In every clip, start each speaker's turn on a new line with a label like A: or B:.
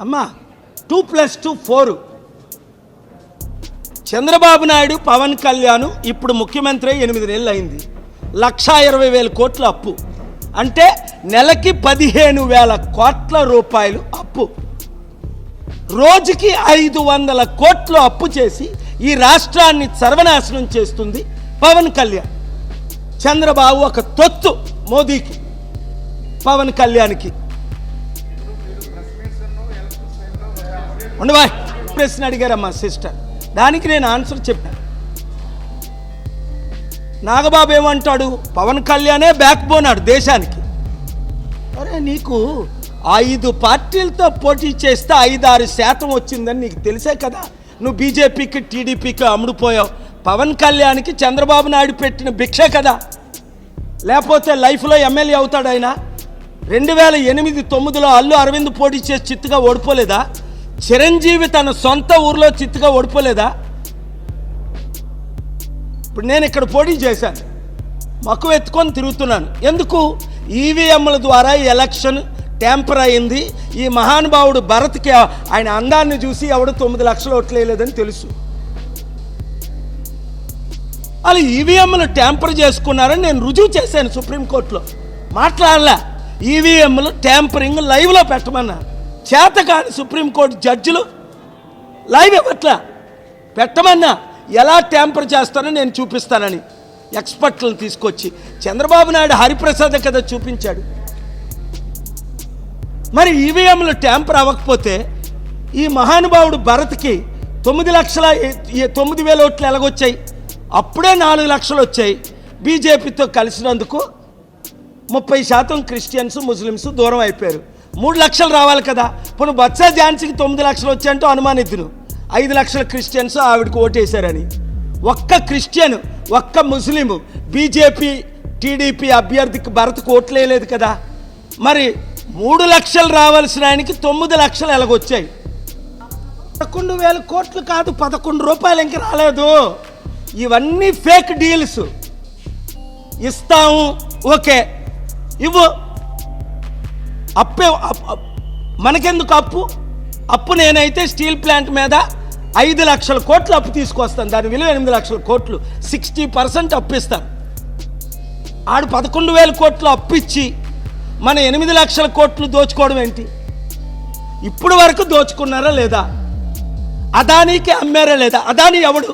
A: అమ్మా 2+2 4. చంద్రబాబు నాయుడు పవన్ కళ్యాణ్ ఇప్పుడు ముఖ్యమంత్రి 8 నెలలు అయింది. 1,20,000 కోట్ల అప్పు అంటే నెలకి 15,000 కోట్ల రూపాయలు అప్పు. రోజుకి 500 కోట్లు అప్పు చేసి ఈ రాష్ట్రాన్ని సర్వనాశనం చేస్తుంది పవన్ కళ్యాణ్. చంద్రబాబు ఒక తొత్తు మోదీకి, పవన్ కళ్యాణ్కి. ఉండవా ప్రశ్న అడిగారమ్మా సిస్టర్, దానికి నేను ఆన్సర్ చెప్పాను. నాగబాబు ఏమంటాడు, పవన్ కళ్యాణే బ్యాక్ బోన్ ఆడు దేశానికి. అరే నీకు 5 పార్టీలతో పోటీ చేస్తే 5-6% వచ్చిందని నీకు తెలిసే కదా నువ్వు బీజేపీకి టీడీపీకి అమ్ముడుపోయావు. పవన్ కళ్యాణ్కి చంద్రబాబు నాయుడు పెట్టిన భిక్షే కదా, లేకపోతే లైఫ్లో ఎమ్మెల్యే అవుతాడు ఆయన. 2008-9లో అల్లు అరవింద్ పోటీ చేసి చిత్తుగా ఓడిపోలేదా? చిరంజీవి తన సొంత ఊర్లో చిత్తుగా ఓడిపోలేదా? ఇప్పుడు నేను ఇక్కడ పోటీ చేశాను, మక్కువ ఎత్తుకొని తిరుగుతున్నాను. ఎందుకు? ఈవీఎంల ద్వారా ఈ ఎలక్షన్ ట్యాంపర్ అయింది. ఈ మహానుభావుడు భరత్కి ఆయన అందాన్ని చూసి ఎవడు 9 లక్షల ఓట్లు వేయలేదని తెలుసు. వాళ్ళు ఈవీఎంలు ట్యాంపర్ చేసుకున్నారని నేను రుజువు చేశాను సుప్రీంకోర్టులో. మాట్లాడలే. ఈవీఎంలు ట్యాంపరింగ్ లైవ్లో పెట్టమన్నారు. చేతకాని సుప్రీంకోర్టు జడ్జిలు లైవ్ ఇవ్వట్లా. పెట్టమన్నా ఎలా ట్యాంపర్ చేస్తానో నేను చూపిస్తానని ఎక్స్పర్ట్లను తీసుకొచ్చి చంద్రబాబు నాయుడు హరిప్రసాద్ కదా చూపించాడు. మరి ఈవీఎంలు ట్యాంపర్ అవ్వకపోతే ఈ మహానుభావుడు భరత్కి 9,09,000 ఓట్లు ఎలాగొచ్చాయి? అప్పుడే 4 లక్షలు వచ్చాయి. బీజేపీతో కలిసినందుకు 30% క్రిస్టియన్స్ ముస్లిమ్స్ దూరం అయిపోయారు. 3 లక్షలు రావాలి కదా. పోనీ బొత్స ఝాన్సీకి 9 లక్షలు వచ్చాయంటూ అనుమానిద్దును. 5 లక్షల క్రిస్టియన్స్ ఆవిడకు ఓటేశారని. ఒక్క క్రిస్టియన్, ఒక్క ముస్లిం బీజేపీ టీడీపీ అభ్యర్థికి భరత్కు ఓట్లేయలేదు కదా. మరి 3 లక్షలు రావాల్సిన ఆయనకి 9 లక్షలు ఎలాగొచ్చాయి? 11,000 కోట్లు కాదు, 11 రూపాయలు ఇంక రాలేదు. ఇవన్నీ ఫేక్ డీల్స్. ఇస్తాము, ఓకే ఇవ్వు. అప్పే మనకెందుకు అప్పు? అప్పు నేనైతే స్టీల్ ప్లాంట్ మీద 5 లక్షల కోట్లు అప్పు తీసుకొస్తాను. దాని విలువ 8 లక్షల కోట్లు. 60% అప్పు ఇస్తాను. ఆడు 11,000 కోట్లు అప్పు ఇచ్చి మన 8 లక్షల కోట్లు దోచుకోవడం ఏంటి? ఇప్పుడు వరకు దోచుకున్నారా లేదా? అదానీకి అమ్మారా లేదా? అదానీ ఎవడు?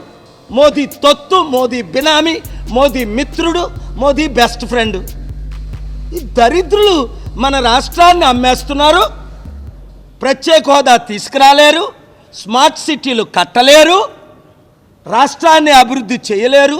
A: మోదీ తొత్తు, మోదీ బినామీ, మోదీ మిత్రుడు, మోదీ బెస్ట్ ఫ్రెండ్. ఈ దరిద్రులు మన రాష్ట్రాన్ని అమ్మేస్తున్నారు. ప్రత్యేక హోదా తీసుకురాలేరు, స్మార్ట్ సిటీలు కట్టలేరు, రాష్ట్రాన్ని అభివృద్ధి చేయలేరు.